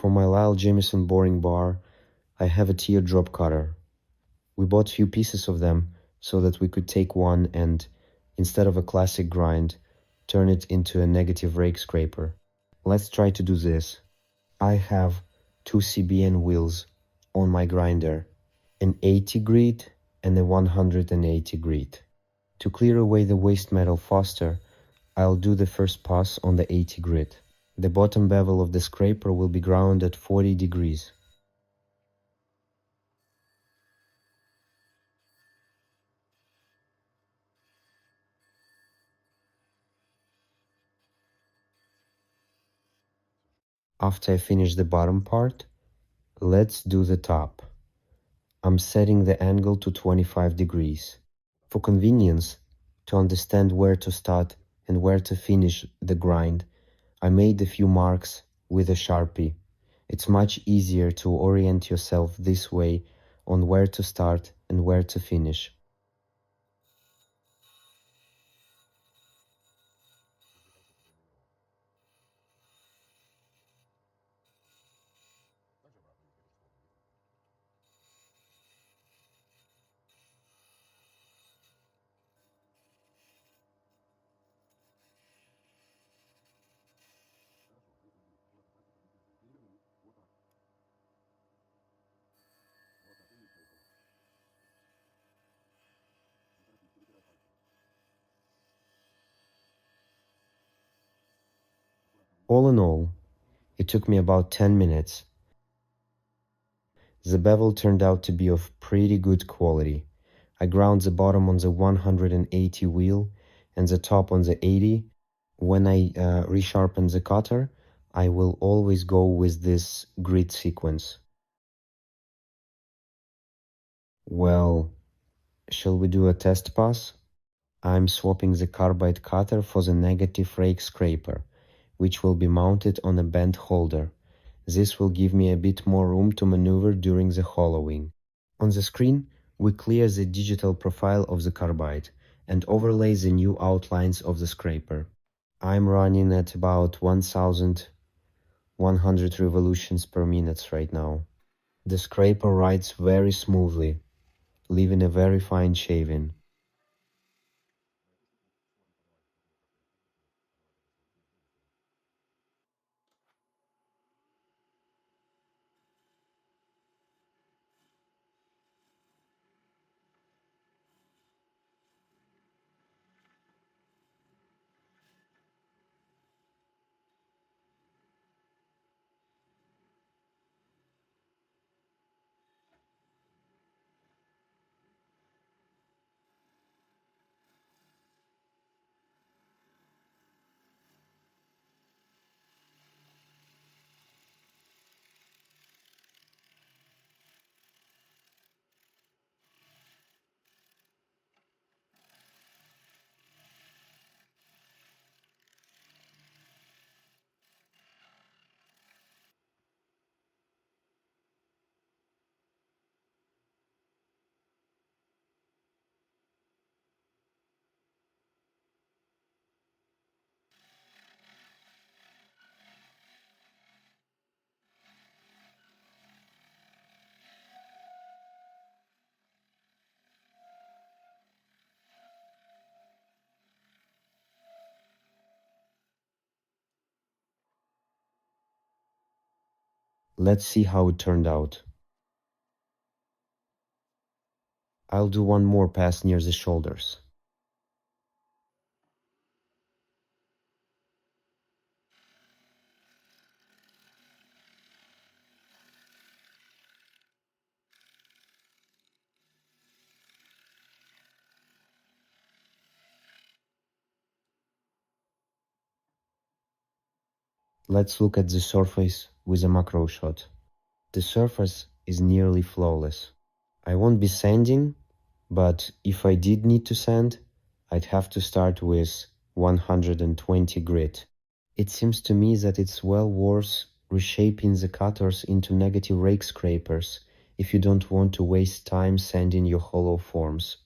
For my Lyle Jamieson boring bar, I have a teardrop cutter. We bought few pieces of them so that we could take one and, instead of a classic grind, turn it into a negative rake scraper. Let's try to do this. I have two CBN wheels on my grinder, an 80 grit and a 180 grit. To clear away the waste metal faster, I'll do the first pass on the 80 grit. The bottom bevel of the scraper will be ground at 40 degrees. After I finish the bottom part, let's do the top. I'm setting the angle to 25 degrees. For convenience, to understand where to start and where to finish the grind, I made a few marks with a Sharpie. It's much easier to orient yourself this way on where to start and where to finish. All in all, it took me about 10 minutes. The bevel turned out to be of pretty good quality. I ground the bottom on the 180 wheel and the top on the 80. When I resharpen the cutter, I will always go with this grid sequence. Well, shall we do a test pass? I'm swapping the carbide cutter for the negative rake scraper, which will be mounted on a bent holder. This will give me a bit more room to maneuver during the hollowing. On the screen, we clear the digital profile of the carbide and overlay the new outlines of the scraper. I'm running at about 1100 revolutions per minute right now. The scraper rides very smoothly, leaving a very fine shaving. Let's see how it turned out. I'll do one more pass near the shoulders. Let's look at the surface with a macro shot. The surface is nearly flawless. I won't be sanding, but if I did need to sand, I'd have to start with 120 grit. It seems to me that it's well worth reshaping the cutters into negative rake scrapers if you don't want to waste time sanding your hollow forms.